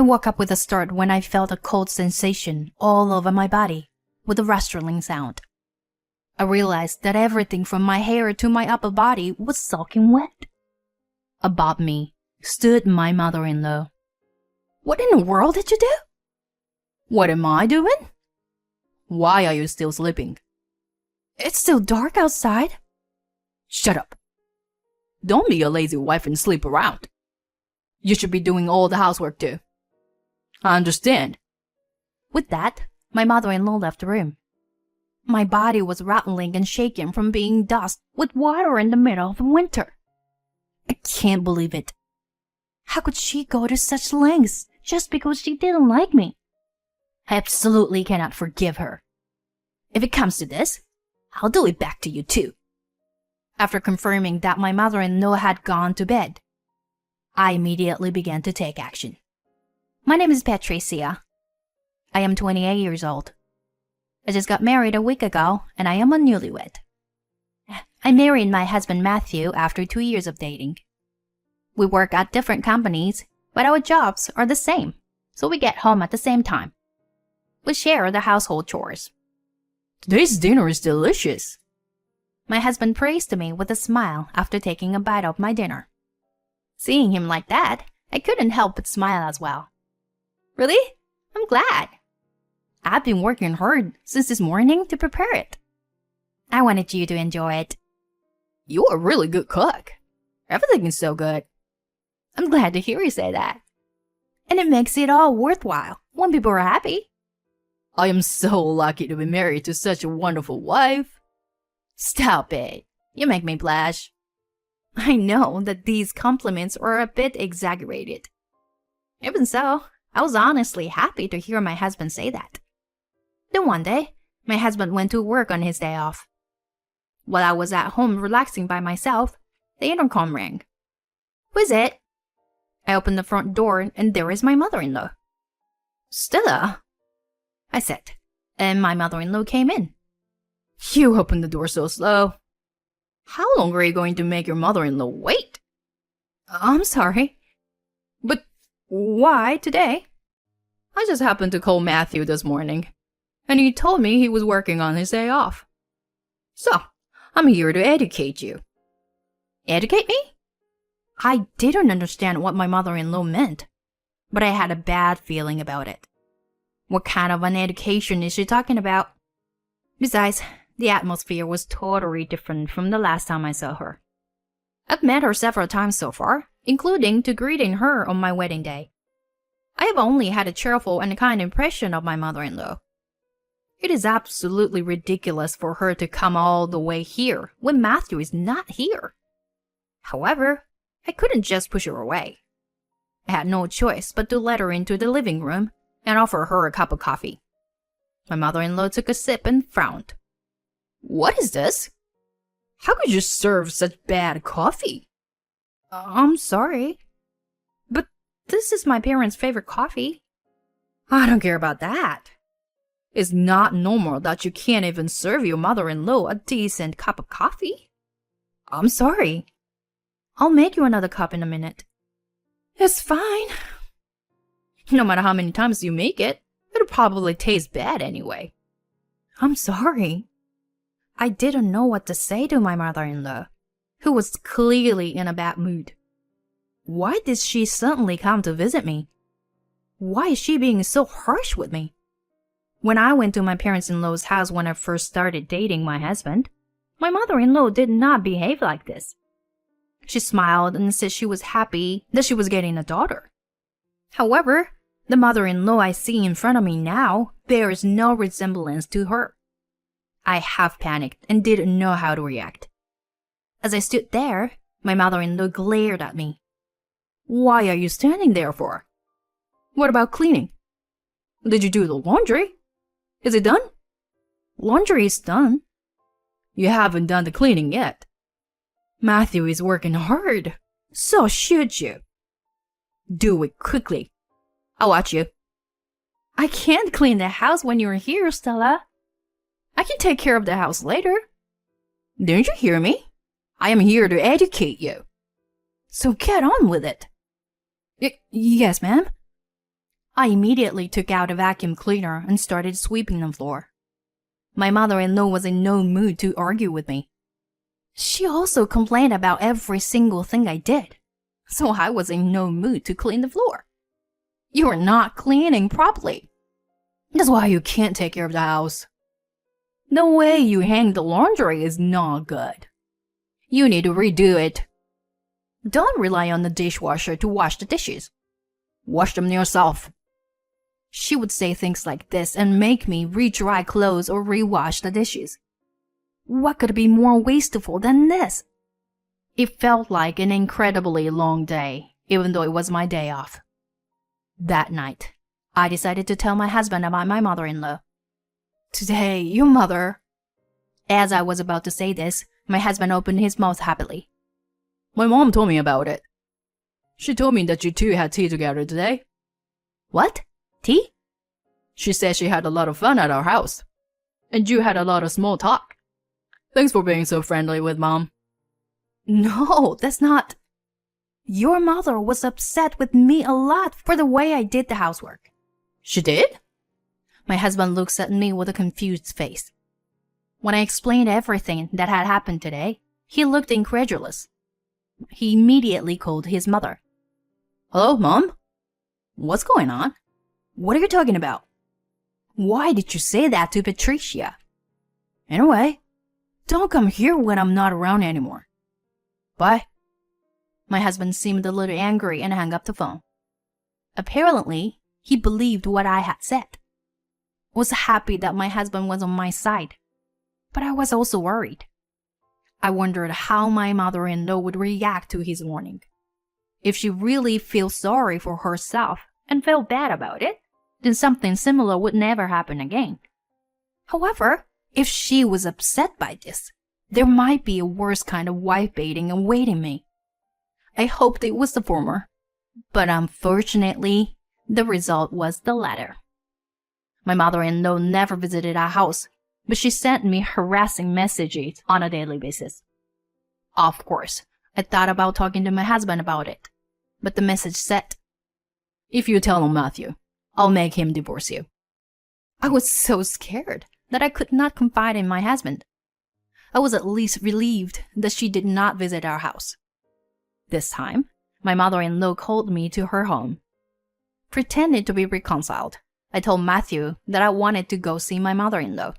I woke up with a start when I felt a cold sensation all over my body, with a rustling sound. I realized that everything from my hair to my upper body was soaking wet. Above me stood my mother-in-law. "What in the world did you do?" "What am I doing? Why are you still sleeping?" "It's still dark outside." "Shut up. Don't be a lazy wife and sleep around. You should be doing all the housework too. I understand." With that, my mother-in-law left the room. My body was rattling and shaking from being dust with water in the middle of winter. I can't believe it. How could she go to such lengths just because she didn't like me? I absolutely cannot forgive her. If it comes to this, I'll do it back to you too. After confirming that my mother-in-law had gone to bed, I immediately began to take action. My name is Patricia. I am 28 years old. I just got married a week ago, and I am a newlywed. I married my husband Matthew after 2 years of dating. We work at different companies, but our jobs are the same, so we get home at the same time. We share the household chores. "Today's dinner is delicious." My husband praised me with a smile after taking a bite of my dinner. Seeing him like that, I couldn't help but smile as well. "Really? I'm glad. I've been working hard since this morning to prepare it. I wanted you to enjoy it." "You're a really good cook. Everything is so good." "I'm glad to hear you say that. And it makes it all worthwhile when people are happy." "I am so lucky to be married to such a wonderful wife." "Stop it. You make me blush." I know that these compliments are a bit exaggerated. Even so, I was honestly happy to hear my husband say that. Then one day, my husband went to work on his day off. While I was at home relaxing by myself, the intercom rang. "Who is it?" I opened the front door and there is my mother-in-law. "Stella," I said, and my mother-in-law came in. "You opened the door so slow. How long are you going to make your mother-in-law wait?" "I'm sorry. But why today?" "I just happened to call Matthew this morning, and he told me he was working on his day off. So, I'm here to educate you." "Educate me?" I didn't understand what my mother-in-law meant, but I had a bad feeling about it. What kind of an education is she talking about? Besides, the atmosphere was totally different from the last time I saw her. I've met her several times so far, including to greeting her on my wedding day. I have only had a cheerful and kind impression of my mother-in-law. It is absolutely ridiculous for her to come all the way here when Matthew is not here. However, I couldn't just push her away. I had no choice but to let her into the living room and offer her a cup of coffee. My mother-in-law took a sip and frowned. "What is this? How could you serve such bad coffee?" "I'm sorry, but this is my parents' favorite coffee." "I don't care about that. It's not normal that you can't even serve your mother-in-law a decent cup of coffee." "I'm sorry. I'll make you another cup in a minute." "It's fine. No matter how many times you make it, it'll probably taste bad anyway." "I'm sorry." I didn't know what to say to my mother-in-law, who was clearly in a bad mood. Why did she suddenly come to visit me? Why is she being so harsh with me? When I went to my parents-in-law's house when I first started dating my husband, my mother-in-law did not behave like this. She smiled and said she was happy that she was getting a daughter. However, the mother-in-law I see in front of me now bears no resemblance to her. I half panicked and didn't know how to react. As I stood there, my mother-in-law glared at me. "Why are you standing there for? What about cleaning? Did you do the laundry? Is it done?" "Laundry is done." "You haven't done the cleaning yet. Matthew is working hard, so should you. Do it quickly. I'll watch you." "I can't clean the house when you're here, Stella. I can take care of the house later." "Didn't you hear me? I am here to educate you." "So get on with it." Yes, ma'am." I immediately took out a vacuum cleaner and started sweeping the floor. My mother-in-law was in no mood to argue with me. She also complained about every single thing I did, so I was in no mood to clean the floor. "You're not cleaning properly. That's why you can't take care of the house. The way you hang the laundry is not good. You need to redo it. Don't rely on the dishwasher to wash the dishes. Wash them yourself." She would say things like this and make me re-dry clothes or re-wash the dishes. What could be more wasteful than this? It felt like an incredibly long day, even though it was my day off. That night, I decided to tell my husband about my mother-in-law. "Today, your mother..." As I was about to say this, my husband opened his mouth happily. My mom told me about it. She told me that you two had tea together today. "What? Tea?" She said she had a lot of fun at our house. And you had a lot of small talk. Thanks for being so friendly with Mom. "No, that's not..." "Your mother was upset with me a lot for the way I did the housework." She did? My husband looks at me with a confused face. When I explained everything that had happened today, he looked incredulous. He immediately called his mother. "Hello, Mom? What's going on? "What are you talking about? Why did you say that to Patricia? Anyway, don't come here when I'm not around anymore. Bye." My husband seemed a little angry and hung up the phone. Apparently, he believed what I had said. I was happy that my husband was on my side, but I was also worried. I wondered how my mother-in-law would react to his warning. If she really feels sorry for herself and felt bad about it, then something similar would never happen again. However, if she was upset by this, there might be a worse kind of wife baiting awaiting me. I hoped it was the former, but unfortunately, the result was the latter. My mother-in-law never visited our house, but she sent me harassing messages on a daily basis. Of course, I thought about talking to my husband about it, but the message said, "If you tell him, Matthew, I'll make him divorce you." I was so scared that I could not confide in my husband. I was at least relieved that she did not visit our house. This time, my mother-in-law called me to her home. Pretending to be reconciled, I told Matthew that I wanted to go see my mother-in-law.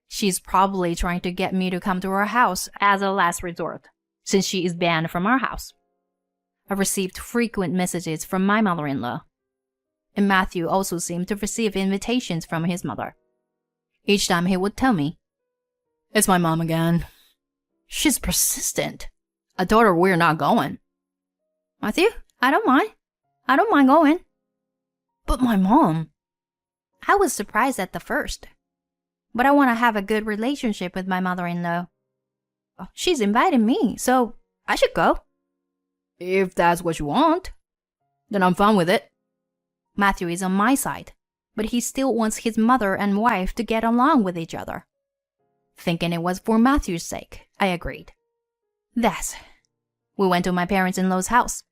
She's probably trying to get me to come to her house as a last resort, since she is banned from our house. I received frequent messages from my mother-in-law, and Matthew also seemed to receive invitations from his mother. Each time he would tell me, "It's my mom again. She's persistent. I told her we're not going." "Matthew, I don't mind. I don't mind going." "But my mom..." I was surprised at the first, but I want to have a good relationship with my mother-in-law. She's invited me, so I should go. "If that's what you want, then I'm fine with it." Matthew is on my side, but he still wants his mother and wife to get along with each other. Thinking it was for Matthew's sake, I agreed. Thus, we went to my parents-in-law's house.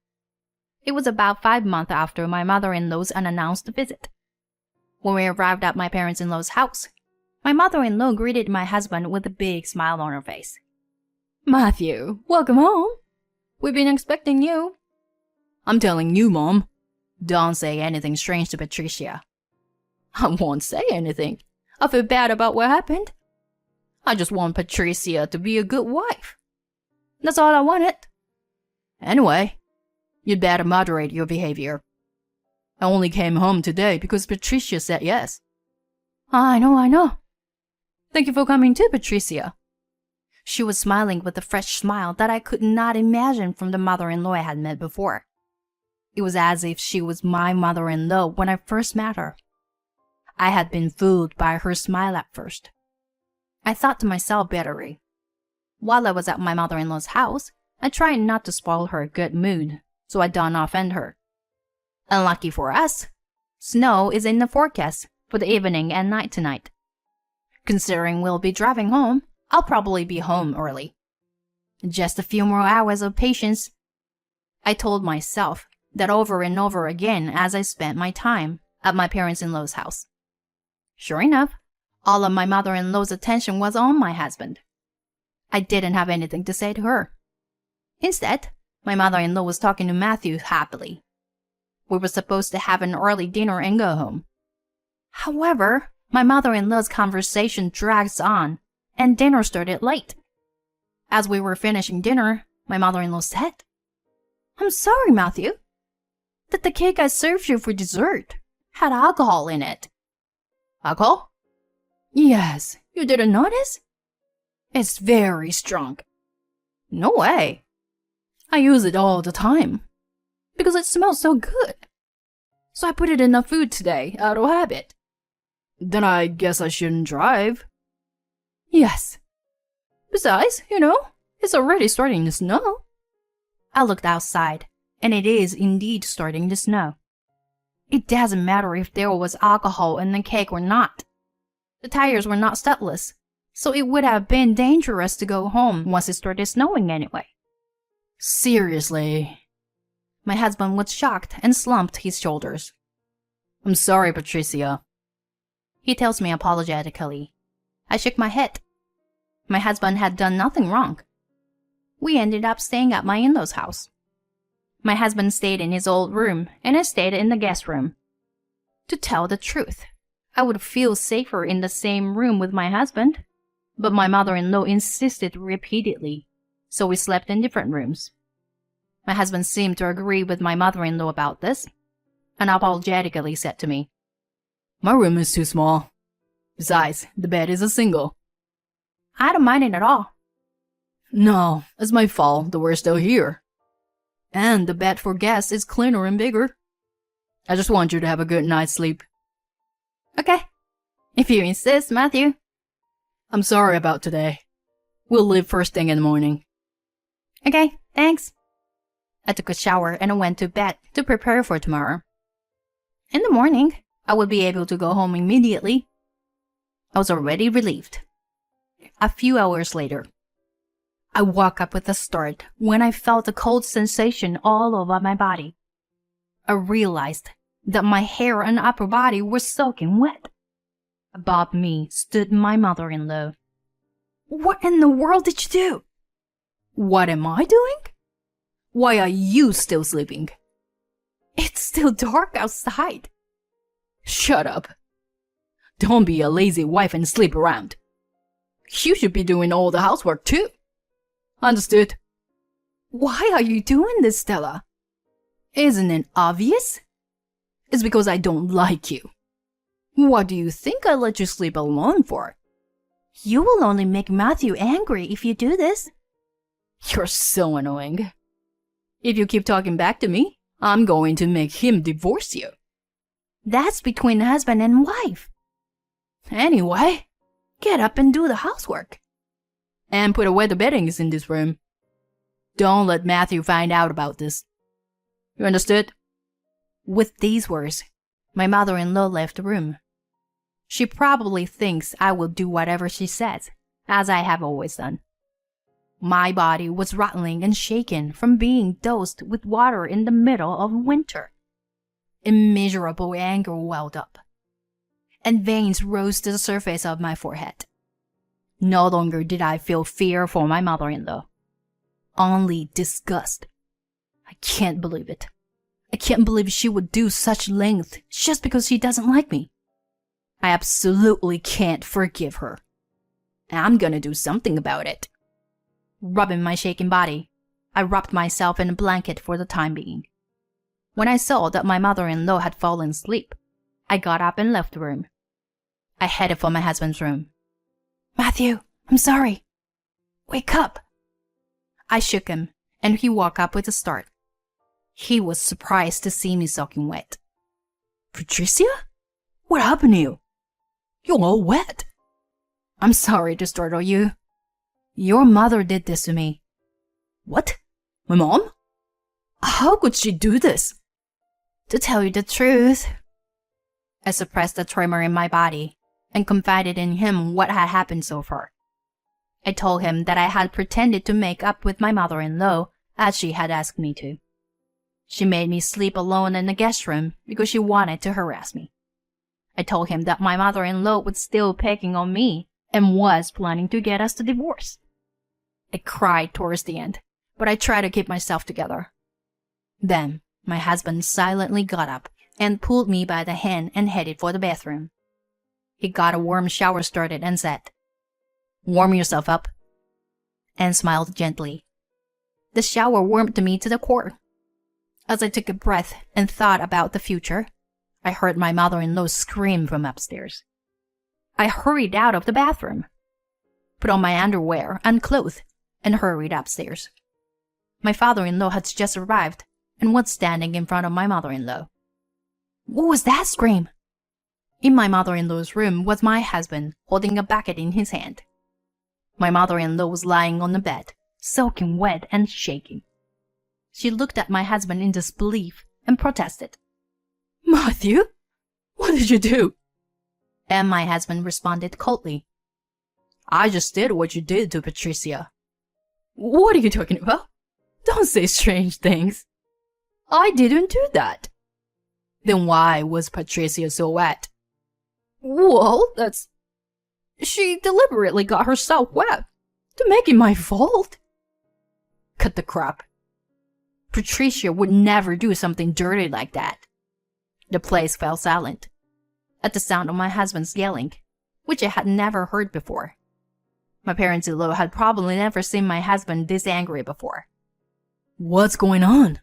It was about 5 months after my mother-in-law's unannounced visit. When we arrived at my parents-in-law's house, my mother-in-law greeted my husband with a big smile on her face. "Matthew, welcome home. We've been expecting you." "I'm telling you, Mom, don't say anything strange to Patricia." "I won't say anything. I feel bad about what happened. I just want Patricia to be a good wife. That's all I wanted." "Anyway, you'd better moderate your behavior. I only came home today because Patricia said yes." I know. Thank you for coming too, Patricia." She was smiling with a fresh smile that I could not imagine from the mother-in-law I had met before. It was as if she was my mother-in-law when I first met her. I had been fooled by her smile at first. I thought to myself bitterly. While I was at my mother-in-law's house, I tried not to spoil her good mood, so I did not offend her. Unlucky for us, snow is in the forecast for the evening and night tonight. Considering we'll be driving home, I'll probably be home early. Just a few more hours of patience. I told myself that over and over again as I spent my time at my parents-in-law's house. Sure enough, all of my mother-in-law's attention was on my husband. I didn't have anything to say to her. Instead, my mother-in-law was talking to Matthew happily. We were supposed to have an early dinner and go home. However, my mother-in-law's conversation drags on, and dinner started late. As we were finishing dinner, my mother-in-law said, "I'm sorry, Matthew, that the cake I served you for dessert had alcohol in it." "Alcohol?" "Yes, you didn't notice? It's very strong." "No way. I use it all the time because it smells so good. So I put it in the food today out of habit." "Then I guess I shouldn't drive." "Yes. Besides, it's already starting to snow." I looked outside, and it is indeed starting to snow. It doesn't matter if there was alcohol in the cake or not. The tires were not studdless, so it would have been dangerous to go home once it started snowing anyway. "Seriously?" My husband was shocked and slumped his shoulders. "I'm sorry, Patricia," he tells me apologetically. I shook my head. My husband had done nothing wrong. We ended up staying at my in-laws' house. My husband stayed in his old room, and I stayed in the guest room. To tell the truth, I would feel safer in the same room with my husband, but my mother-in-law insisted repeatedly, so we slept in different rooms. My husband seemed to agree with my mother-in-law about this, and apologetically said to me, "My room is too small. Besides, the bed is a single." I don't mind it at all. "No, it's my fault that we're still here. And the bed for guests is cleaner and bigger. I just want you to have a good night's sleep." "Okay, if you insist, Matthew." "I'm sorry about today. We'll leave first thing in the morning." "Okay, thanks." I took a shower and I went to bed to prepare for tomorrow. In the morning, I would be able to go home immediately. I was already relieved. A few hours later, I woke up with a start when I felt a cold sensation all over my body. I realized that my hair and upper body were soaking wet. Above me stood my mother-in-law. "What in the world did you do?" "What am I doing? Why are you still sleeping?" "It's still dark outside." "Shut up. Don't be a lazy wife and sleep around. You should be doing all the housework too. Understood?" "Why are you doing this, Stella?" "Isn't it obvious? It's because I don't like you. What do you think I let you sleep alone for?" "You will only make Matthew angry if you do this." "You're so annoying. If you keep talking back to me, I'm going to make him divorce you." "That's between husband and wife." "Anyway, get up and do the housework. And put away the beddings in this room. Don't let Matthew find out about this. You understood?" With these words, my mother-in-law left the room. She probably thinks I will do whatever she says, as I have always done. My body was rattling and shaking from being doused with water in the middle of winter. Immeasurable anger welled up, and veins rose to the surface of my forehead. No longer did I feel fear for my mother-in-law, only disgust. I can't believe it. I can't believe she would do such length just because she doesn't like me. I absolutely can't forgive her. I'm gonna do something about it. Rubbing my shaking body, I wrapped myself in a blanket for the time being. When I saw that my mother-in-law had fallen asleep, I got up and left the room. I headed for my husband's room. "Matthew, I'm sorry. Wake up." I shook him, and he woke up with a start. He was surprised to see me soaking wet. "Patricia? What happened to you? You're all wet." "I'm sorry to startle you. Your mother did this to me." "What? My mom? How could she do this?" "To tell you the truth," I suppressed the tremor in my body and confided in him what had happened so far. I told him that I had pretended to make up with my mother-in-law as she had asked me to. She made me sleep alone in the guest room because she wanted to harass me. I told him that my mother-in-law was still pecking on me and was planning to get us to divorce. I cried towards the end, but I tried to keep myself together. Then my husband silently got up and pulled me by the hand and headed for the bathroom. He got a warm shower started and said, "Warm yourself up," and smiled gently. The shower warmed me to the core. As I took a breath and thought about the future, I heard my mother-in-law scream from upstairs. I hurried out of the bathroom, put on my underwear and clothes, and hurried upstairs. My father-in-law had just arrived and was standing in front of my mother-in-law. What was that scream? In my mother-in-law's room was my husband holding a bucket in his hand. My mother-in-law was lying on the bed, soaking wet and shaking. She looked at my husband in disbelief and protested. "Matthew, what did you do?" And my husband responded coldly. "I just did what you did to Patricia." "What are you talking about? Don't say strange things." "I didn't do that." "Then why was Patricia so wet?" "Well, she deliberately got herself wet to make it my fault." "Cut the crap. Patricia would never do something dirty like that." The place fell silent at the sound of my husband's yelling, which I had never heard before. My parents-in-law had probably never seen my husband this angry before. "What's going on?"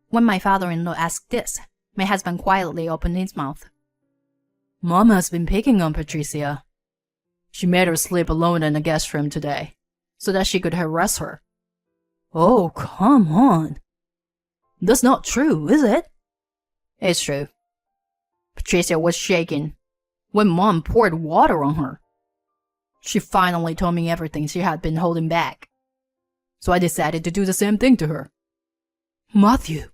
When my father-in-law asked this, my husband quietly opened his mouth. "Mom has been picking on Patricia. She made her sleep alone in the guest room today, so that she could harass her." "Oh, come on. That's not true, is it?" "It's true. Patricia was shaking when Mom poured water on her. She finally told me everything she had been holding back. So I decided to do the same thing to her." "Matthew,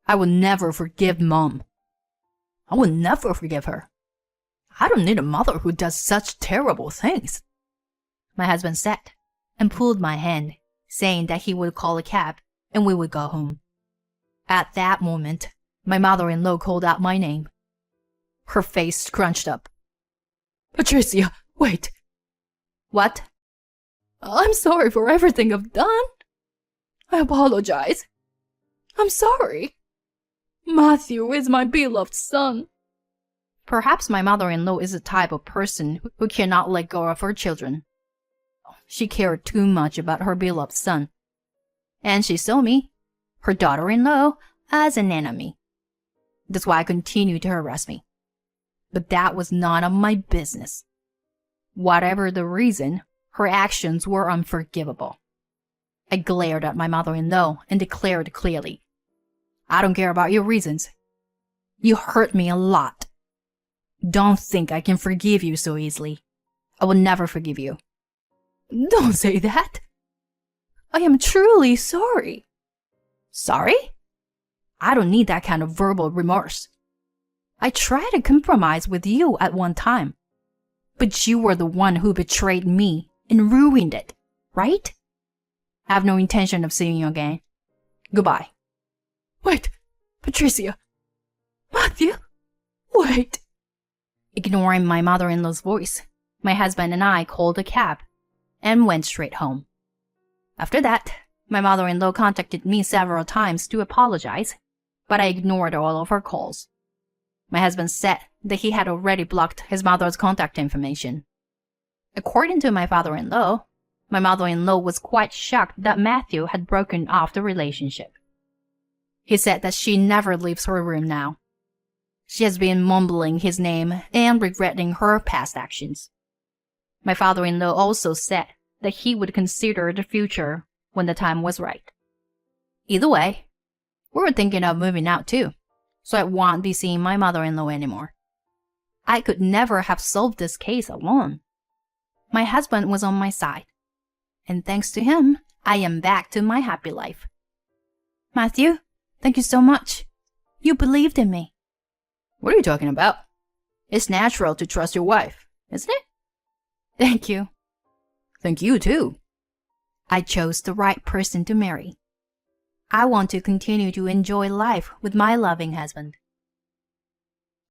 I will never forgive Mom. I will never forgive her. I don't need a mother who does such terrible things," my husband said, and pulled my hand, saying that he would call a cab and we would go home. At that moment, my mother-in-law called out my name. Her face scrunched up. "Patricia, wait." "What?" "I'm sorry for everything I've done. I apologize. I'm sorry. Matthew is my beloved son." Perhaps my mother-in-law is the type of person who cannot let go of her children. She cared too much about her beloved son. And she saw me, her daughter-in-law, as an enemy. That's why I continued to harass me. But that was none of my business. Whatever the reason, her actions were unforgivable. I glared at my mother-in-law and declared clearly, "I don't care about your reasons. You hurt me a lot. Don't think I can forgive you so easily. I will never forgive you." "Don't say that. I am truly sorry." "Sorry? I don't need that kind of verbal remorse. I tried to compromise with you at one time, but you were the one who betrayed me and ruined it, right? I have no intention of seeing you again. Goodbye." "Wait, Patricia. Matthew, wait." Ignoring my mother-in-law's voice, my husband and I called a cab and went straight home. After that, my mother-in-law contacted me several times to apologize, but I ignored all of her calls. My husband said that he had already blocked his mother's contact information. According to my father-in-law, my mother-in-law was quite shocked that Matthew had broken off the relationship. He said that she never leaves her room now. She has been mumbling his name and regretting her past actions. My father-in-law also said that he would consider the future when the time was right. Either way, we were thinking of moving out too, so I won't be seeing my mother-in-law anymore. I could never have solved this case alone. My husband was on my side, and thanks to him, I am back to my happy life. Matthew, thank you so much. You believed in me. What are you talking about? It's natural to trust your wife, isn't it? Thank you. Thank you too. I chose the right person to marry. I want to continue to enjoy life with my loving husband.